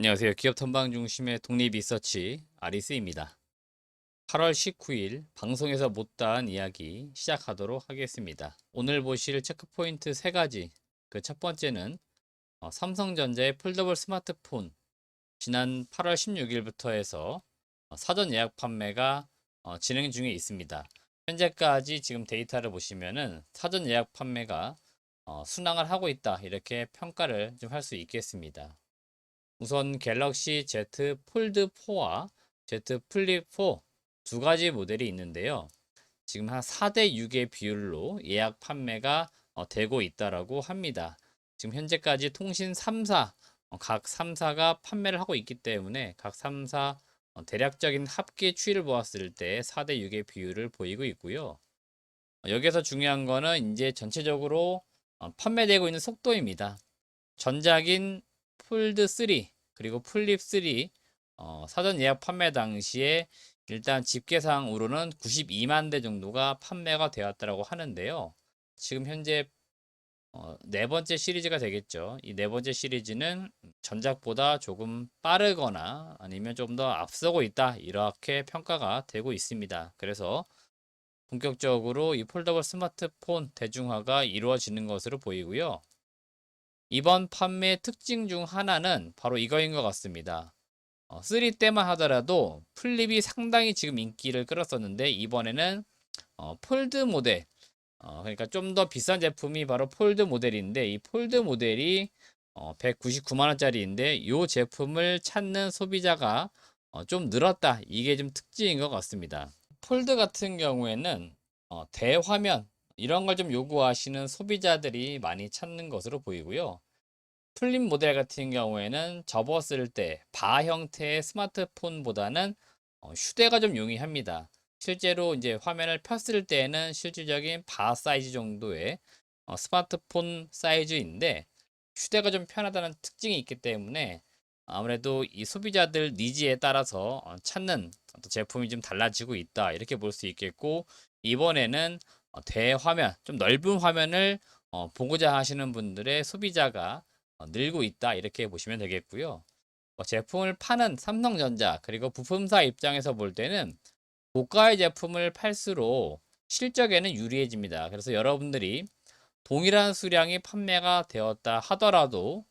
안녕하세요. 기업 탐방 중심의 독립 리서치 아리스입니다. 8월 19일 방송에서 못다한 이야기 시작하도록 하겠습니다. 오늘 보실 체크포인트 3가지. 그 첫 번째는 삼성전자의 폴더블 스마트폰 지난 8월 16일부터 해서 사전 예약 판매가 진행 중에 있습니다. 현재까지 지금 데이터를 보시면은 사전 예약 판매가 순항을 하고 있다, 이렇게 평가를 좀 할 수 있겠습니다. 우선 갤럭시 Z 폴드 4와 Z 플립 4 두 가지 모델이 있는데요. 지금 한 4대 6의 비율로 예약 판매가 되고 있다라고 합니다. 지금 현재까지 통신 3사, 각 3사가 판매를 하고 있기 때문에 각 3사 대략적인 합계 추이를 보았을 때 4대 6의 비율을 보이고 있고요. 여기서 중요한 거는 이제 전체적으로 판매되고 있는 속도입니다. 전작인 폴드 3 그리고 플립 3 사전 예약 판매 당시에 일단 집계상으로는 92만 대 정도가 판매가 되었다고 하는데요. 지금 현재 네 번째 시리즈가 되겠죠. 이 네 번째 시리즈는 전작보다 조금 빠르거나 아니면 좀 더 앞서고 있다, 이렇게 평가가 되고 있습니다. 그래서 본격적으로 이 폴더블 스마트폰 대중화가 이루어지는 것으로 보이고요. 이번 판매 특징 중 하나는 바로 이거인 것 같습니다. 3 때만 하더라도 플립이 상당히 지금 인기를 끌었었는데, 이번에는 폴드 모델, 그러니까 좀 더 비싼 제품이 바로 폴드 모델인데, 이 폴드 모델이 199만 원짜리인데 이 제품을 찾는 소비자가 좀 늘었다, 이게 좀 특징인 것 같습니다. 폴드 같은 경우에는 대화면 이런 걸 좀 요구하시는 소비자들이 많이 찾는 것으로 보이고요. 플립 모델 같은 경우에는 접었을 때 바 형태의 스마트폰보다는 휴대가 좀 용이합니다. 실제로 이제 화면을 폈을 때에는 실질적인 바 사이즈 정도의 스마트폰 사이즈인데, 휴대가 좀 편하다는 특징이 있기 때문에 아무래도 이 소비자들 니즈에 따라서 찾는 제품이 좀 달라지고 있다, 이렇게 볼 수 있겠고, 이번에는 대화면, 좀 넓은 화면을 보고자 하시는 분들의 소비자가 늘고 있다, 이렇게 보시면 되겠고요. 제품을 파는 삼성전자 그리고 부품사 입장에서 볼 때는 고가의 제품을 팔수록 실적에는 유리해집니다. 그래서 여러분들이 동일한 수량이 판매가 되었다 하더라도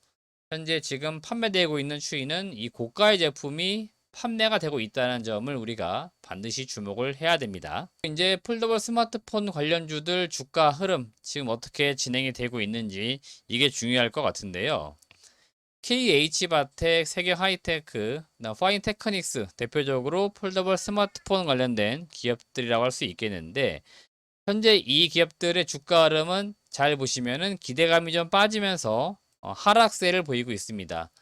현재 지금 판매되고 있는 추이는 이 고가의 제품이 판매가 되고 있다는 점을 우리가 반드시 주목을 해야 됩니다. 이제 폴더블 스마트폰 관련주들 주가 흐름 지금 어떻게 진행이 되고 있는지, 이게 중요할 것 같은데요. KH바텍, 세계 하이테크, 파인테크닉스, 대표적으로 폴더블 스마트폰 관련된 기업들이라고 할 수 있겠는데, 현재 이 기업들의 주가 흐름은 잘 보시면은 기대감이 좀 빠지면서 하락세를 보이고 있습니다.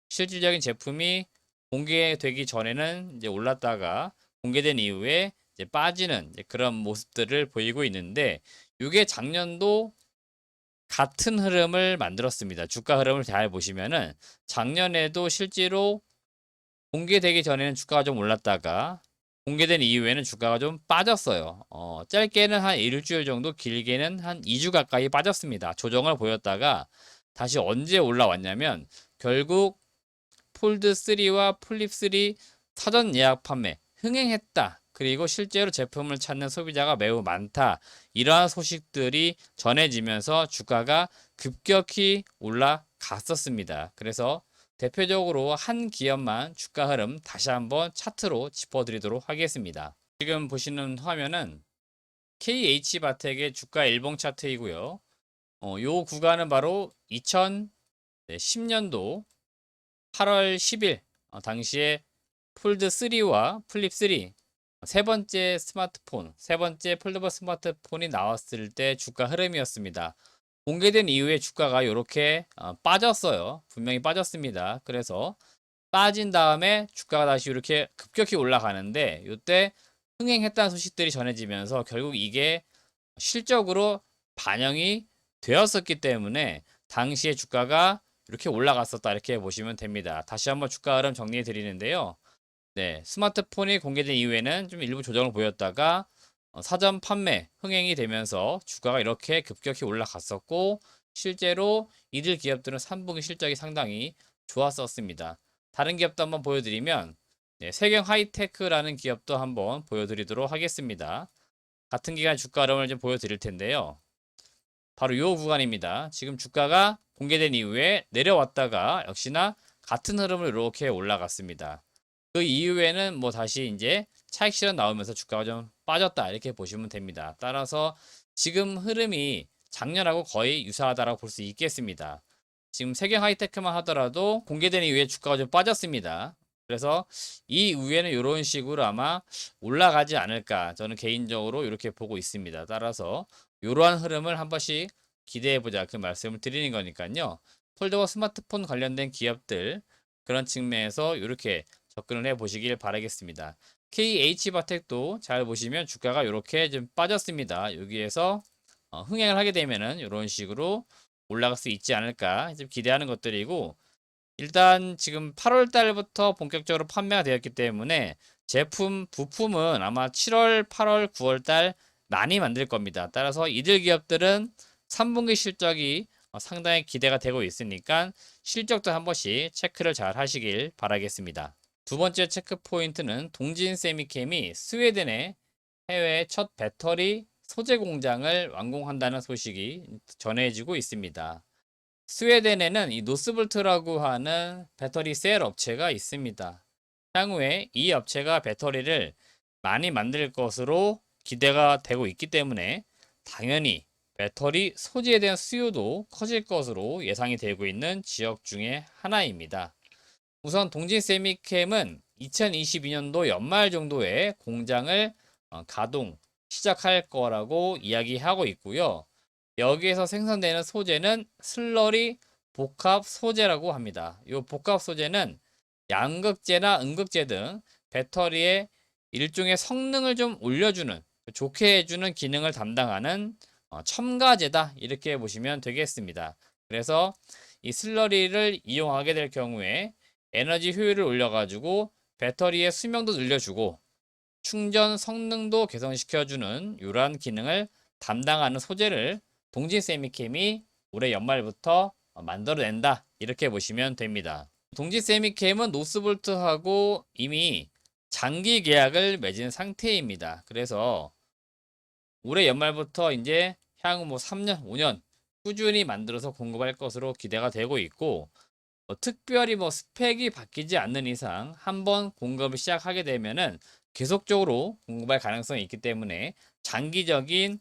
실질적인 제품이 공개되기 전에는 이제 올랐다가 공개된 이후에 이제 빠지는 이제 그런 모습들을 보이고 있는데, 이게 작년도 같은 흐름을 만들었습니다. 주가 흐름을 잘 보시면은 작년에도 실제로 공개되기 전에는 주가가 좀 올랐다가 공개된 이후에는 주가가 좀 빠졌어요. 짧게는 한 일주일 정도, 길게는 한 2주 가까이 빠졌습니다. 조정을 보였다가 다시 언제 올라왔냐면, 결국 폴드 3와 플립 3 사전 예약 판매 흥행했다, 그리고 실제로 제품을 찾는 소비자가 매우 많다, 이러한 소식들이 전해지면서 주가가 급격히 올라갔었습니다. 그래서 대표적으로 한 기업만 주가 흐름 다시 한번 차트로 짚어드리도록 하겠습니다. 지금 보시는 화면은 KH바텍의 주가 일봉 차트이고요. 요 구간은 바로 2010년도 8월 10일 당시에 폴드 3와 플립 3 세 번째 스마트폰, 세 번째 폴더블 스마트폰이 나왔을 때 주가 흐름이었습니다. 공개된 이후에 주가가 이렇게 빠졌어요. 분명히 빠졌습니다. 그래서 빠진 다음에 주가가 다시 이렇게 급격히 올라가는데, 이때 흥행했다는 소식들이 전해지면서 결국 이게 실적으로 반영이 되었었기 때문에 당시에 주가가 이렇게 올라갔었다, 이렇게 보시면 됩니다. 다시 한번 주가 흐름 정리해 드리는데요. 네, 스마트폰이 공개된 이후에는 좀 일부 조정을 보였다가 사전 판매 흥행이 되면서 주가가 이렇게 급격히 올라갔었고, 실제로 이들 기업들은 3분기 실적이 상당히 좋았었습니다. 다른 기업도 한번 보여드리면 네, 세경 하이테크라는 기업도 한번 보여드리도록 하겠습니다. 같은 기간 주가 흐름을 좀 보여드릴 텐데요. 바로 이 구간입니다. 지금 주가가 공개된 이후에 내려왔다가 역시나 같은 흐름을 이렇게 올라갔습니다. 그 이후에는 뭐 다시 이제 차익 실현 나오면서 주가가 좀 빠졌다 이렇게 보시면 됩니다. 따라서 지금 흐름이 작년하고 거의 유사하다라고 볼 수 있겠습니다. 지금 세경 하이테크만 하더라도 공개된 이후에 주가가 좀 빠졌습니다. 그래서 이 이후에는 이런 식으로 아마 올라가지 않을까 저는 개인적으로 이렇게 보고 있습니다. 따라서 이러한 흐름을 한 번씩 기대해보자 그 말씀을 드리는 거니까요. 폴더와 스마트폰 관련된 기업들 그런 측면에서 이렇게 접근을 해 보시길 바라겠습니다. KH바텍도 잘 보시면 주가가 이렇게 좀 빠졌습니다. 여기에서 흥행을 하게 되면은 이런 식으로 올라갈 수 있지 않을까 좀 기대하는 것들이고, 일단 지금 8월 달부터 본격적으로 판매가 되었기 때문에 제품 부품은 아마 7월, 8월, 9월 달 많이 만들 겁니다. 따라서 이들 기업들은 3분기 실적이 상당히 기대가 되고 있으니까 실적도 한 번씩 체크를 잘 하시길 바라겠습니다. 두 번째 체크 포인트는 동진 세미캠이 스웨덴의 해외 첫 배터리 소재 공장을 완공한다는 소식이 전해지고 있습니다. 스웨덴에는 이 노스볼트라고 하는 배터리 셀 업체가 있습니다. 향후에 이 업체가 배터리를 많이 만들 것으로 기대가 되고 있기 때문에 당연히 배터리 소재에 대한 수요도 커질 것으로 예상이 되고 있는 지역 중에 하나입니다. 우선 동진 세미캠은 2022년도 연말 정도에 공장을 가동 시작할 거라고 이야기하고 있고요. 여기에서 생산되는 소재는 슬러리 복합 소재라고 합니다. 이 복합 소재는 양극재나 음극재 등 배터리의 일종의 성능을 좀 올려주는, 좋게 해주는 기능을 담당하는 첨가제다 이렇게 보시면 되겠습니다. 그래서 이 슬러리를 이용하게 될 경우에 에너지 효율을 올려가지고 배터리의 수명도 늘려주고 충전 성능도 개선시켜주는 이러한 기능을 담당하는 소재를 동진 세미캠이 올해 연말부터 만들어낸다 이렇게 보시면 됩니다. 동진 세미캠은 노스볼트하고 이미 장기 계약을 맺은 상태입니다. 그래서 올해 연말부터 이제 향후 뭐 3년, 5년 꾸준히 만들어서 공급할 것으로 기대가 되고 있고, 특별히 뭐 스펙이 바뀌지 않는 이상 한번 공급을 시작하게 되면은 계속적으로 공급할 가능성이 있기 때문에 장기적인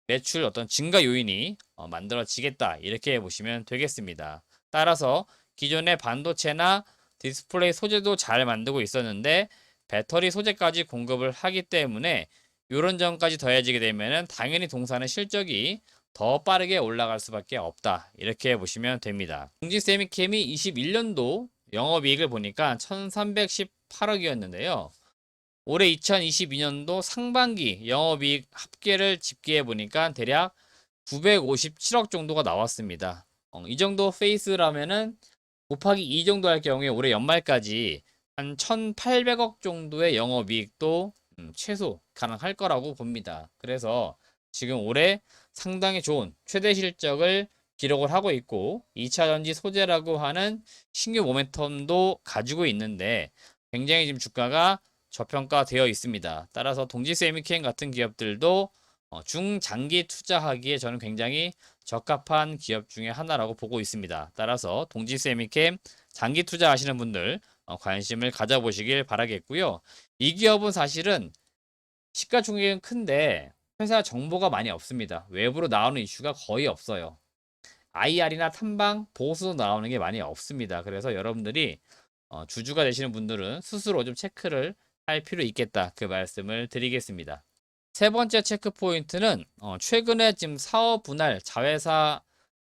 매출 어떤 증가 요인이 만들어지겠다 이렇게 보시면 되겠습니다. 따라서 기존의 반도체나 디스플레이 소재도 잘 만들고 있었는데 배터리 소재까지 공급을 하기 때문에 이런 점까지 더해지게 되면은 당연히 동사는 실적이 더 빠르게 올라갈 수밖에 없다 이렇게 보시면 됩니다. 동지세미캠이 21년도 영업이익을 보니까 1318억이었는데요. 올해 2022년도 상반기 영업이익 합계를 집계해 보니까 대략 957억 정도가 나왔습니다. 이 정도 페이스라면은 곱하기 2 정도 할 경우에 올해 연말까지 한 1800억 정도의 영업이익도 최소 가능할 거라고 봅니다. 그래서 지금 올해 상당히 좋은 최대 실적을 기록을 하고 있고 2차 전지 소재라고 하는 신규 모멘텀도 가지고 있는데 굉장히 지금 주가가 저평가되어 있습니다. 따라서 동지세미캠 같은 기업들도 중장기 투자하기에 저는 굉장히 적합한 기업 중에 하나라고 보고 있습니다. 따라서 동지세미캠 장기 투자하시는 분들 관심을 가져보시길 바라겠고요. 이 기업은 사실은 시가총액은 큰데 회사 정보가 많이 없습니다. 외부로 나오는 이슈가 거의 없어요. IR이나 탐방, 보고서도 나오는 게 많이 없습니다. 그래서 여러분들이 주주가 되시는 분들은 스스로 좀 체크를 할 필요 있겠다 그 말씀을 드리겠습니다. 세 번째 체크 포인트는 최근에 지금 사업 분할, 자회사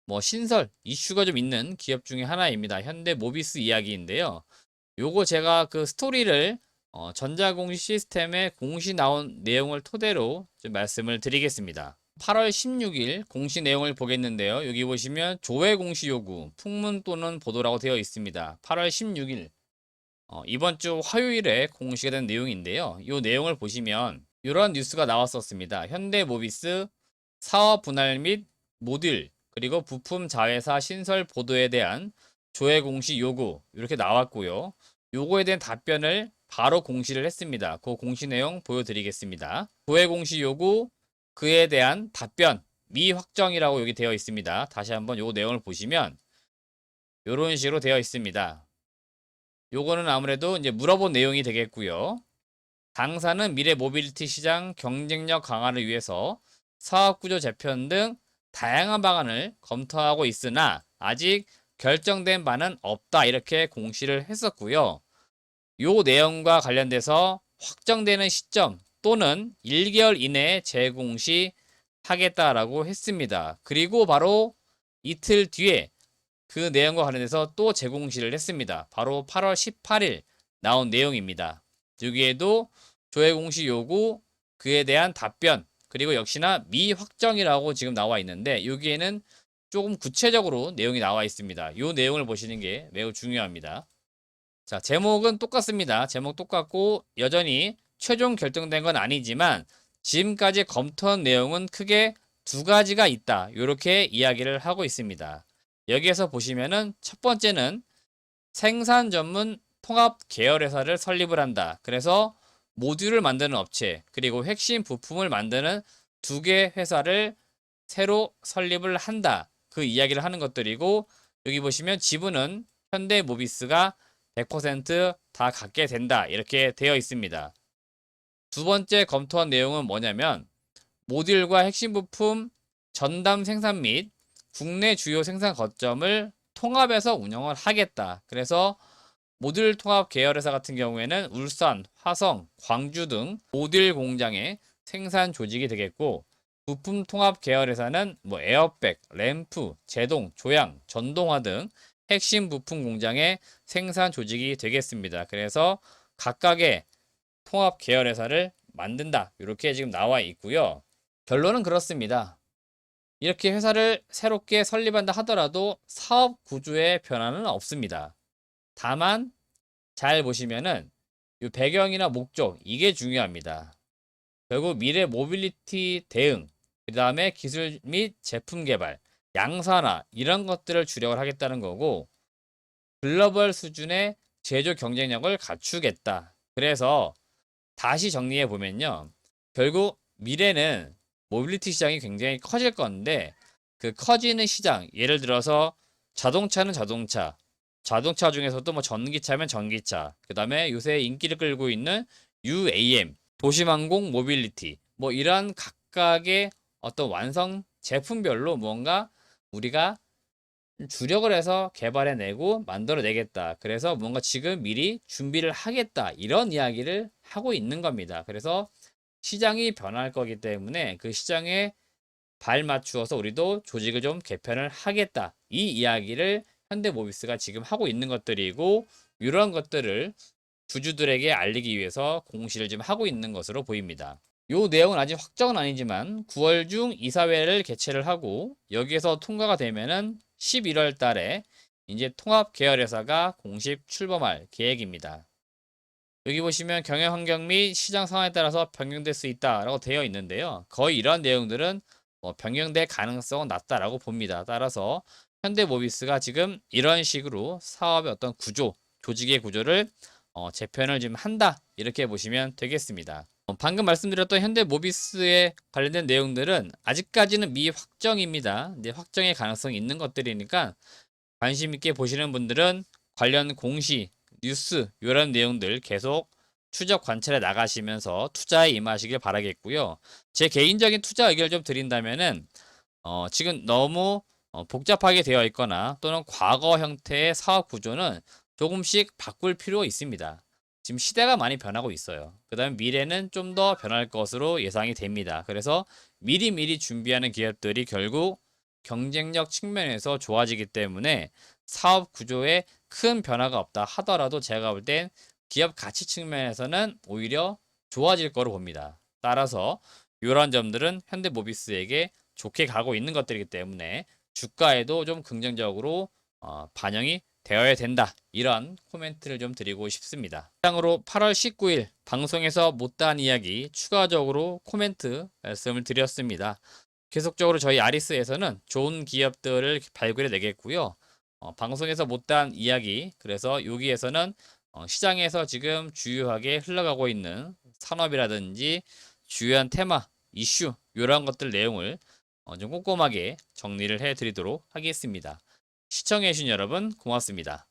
뭐 신설 이슈가 좀 있는 기업 중에 하나입니다. 현대모비스 이야기인데요. 요거 제가 그 스토리를 전자공시 시스템에 공시 나온 내용을 토대로 좀 말씀을 드리겠습니다. 8월 16일 공시 내용을 보겠는데요. 여기 보시면 조회 공시 요구, 풍문 또는 보도라고 되어 있습니다. 8월 16일 이번 주 화요일에 공시가 된 내용인데요. 이 내용을 보시면 이런 뉴스가 나왔었습니다. 현대모비스 사업 분할 및 모듈 그리고 부품 자회사 신설 보도에 대한 조회 공시 요구 이렇게 나왔고요. 요거에 대한 답변을 바로 공시를 했습니다. 그 공시 내용 보여드리겠습니다. 조회 공시 요구 그에 대한 답변 미확정이라고 여기 되어 있습니다. 다시 한번 요 내용을 보시면 이런 식으로 되어 있습니다. 요거는 아무래도 이제 물어본 내용이 되겠고요. 당사는 미래 모빌리티 시장 경쟁력 강화를 위해서 사업구조 재편 등 다양한 방안을 검토하고 있으나 아직 결정된 바는 없다 이렇게 공시를 했었고요. 요 내용과 관련돼서 확정되는 시점 또는 1개월 이내에 재공시하겠다라고 했습니다. 그리고 바로 이틀 뒤에 그 내용과 관련해서 또 재공시를 했습니다. 바로 8월 18일 나온 내용입니다. 여기에도 조회 공시 요구, 그에 대한 답변, 그리고 역시나 미확정이라고 지금 나와 있는데 여기에는 조금 구체적으로 내용이 나와 있습니다. 이 내용을 보시는 게 매우 중요합니다. 자, 제목은 똑같습니다. 제목 똑같고 여전히 최종 결정된 건 아니지만 지금까지 검토한 내용은 크게 두 가지가 있다. 이렇게 이야기를 하고 있습니다. 여기에서 보시면은 첫 번째는 생산 전문 통합 계열회사를 설립을 한다. 그래서 모듈을 만드는 업체 그리고 핵심 부품을 만드는 두 개 회사를 새로 설립을 한다. 그 이야기를 하는 것들이고 여기 보시면 지분은 현대모비스가 100%다 갖게 된다. 이렇게 되어 있습니다. 두 번째 검토한 내용은 뭐냐면 모듈과 핵심 부품 전담 생산 및 국내 주요 생산 거점을 통합해서 운영을 하겠다. 그래서 모듈 통합 계열회사 같은 경우에는 울산, 화성, 광주 등 모듈 공장의 생산 조직이 되겠고 부품 통합 계열회사는 뭐 에어백, 램프, 제동, 조향, 전동화 등 핵심 부품 공장의 생산 조직이 되겠습니다. 그래서 각각의 통합 계열회사를 만든다. 이렇게 지금 나와 있고요. 결론은 그렇습니다. 이렇게 회사를 새롭게 설립한다 하더라도 사업 구조의 변화는 없습니다. 다만 잘 보시면은 이 배경이나 목적 이게 중요합니다. 결국 미래 모빌리티 대응, 그 다음에 기술 및 제품 개발, 양산화 이런 것들을 주력을 하겠다는 거고 글로벌 수준의 제조 경쟁력을 갖추겠다. 그래서 다시 정리해 보면요. 결국 미래는 모빌리티 시장이 굉장히 커질 건데 그 커지는 시장, 예를 들어서 자동차는 자동차, 자동차 중에서도 뭐 전기차면 전기차, 그 다음에 요새 인기를 끌고 있는 UAM, 도심항공 모빌리티, 뭐 이런 각각의 어떤 완성 제품별로 무언가 우리가 주력을 해서 개발해내고 만들어내겠다. 그래서 뭔가 지금 미리 준비를 하겠다. 이런 이야기를 하고 있는 겁니다. 그래서 시장이 변할 거기 때문에 그 시장에 발 맞추어서 우리도 조직을 좀 개편을 하겠다. 이 이야기를 현대모비스가 지금 하고 있는 것들이고 이런 것들을 주주들에게 알리기 위해서 공시를 지금 하고 있는 것으로 보입니다. 요 내용은 아직 확정은 아니지만 9월 중 이사회를 개최를 하고 여기에서 통과가 되면은 11월 달에 이제 통합 계열회사가 공식 출범할 계획입니다. 여기 보시면 경영 환경 및 시장 상황에 따라서 변경될 수 있다라고 되어 있는데요. 거의 이런 내용들은 변경될 가능성은 낮다라고 봅니다. 따라서 현대모비스가 지금 이런 식으로 사업의 어떤 구조, 조직의 구조를 재편을 지금 한다 이렇게 보시면 되겠습니다. 방금 말씀드렸던 현대모비스에 관련된 내용들은 아직까지는 미확정입니다. 이제 확정의 가능성이 있는 것들이니까 관심 있게 보시는 분들은 관련 공시, 뉴스 이런 내용들 계속 추적 관찰해 나가시면서 투자에 임하시길 바라겠고요. 제 개인적인 투자 의견을 좀 드린다면은 지금 너무 복잡하게 되어 있거나 또는 과거 형태의 사업 구조는 조금씩 바꿀 필요 있습니다. 지금 시대가 많이 변하고 있어요. 그 다음에 미래는 좀 더 변할 것으로 예상이 됩니다. 그래서 미리미리 준비하는 기업들이 결국 경쟁력 측면에서 좋아지기 때문에 사업 구조에 큰 변화가 없다 하더라도 제가 볼 땐 기업 가치 측면에서는 오히려 좋아질 거로 봅니다. 따라서 이러한 점들은 현대모비스에게 좋게 가고 있는 것들이기 때문에 주가에도 좀 긍정적으로 반영이 되어야 된다. 이런 코멘트를 좀 드리고 싶습니다. 이상으로 8월 19일 방송에서 못다한 이야기 추가적으로 코멘트 말씀을 드렸습니다. 계속적으로 저희 아리스에서는 좋은 기업들을 발굴해 내겠고요. 방송에서 못다한 이야기. 그래서 여기에서는 시장에서 지금 주요하게 흘러가고 있는 산업이라든지 주요한 테마, 이슈 이런 것들 내용을 좀 꼼꼼하게 정리를 해드리도록 하겠습니다. 시청해주신 여러분 고맙습니다.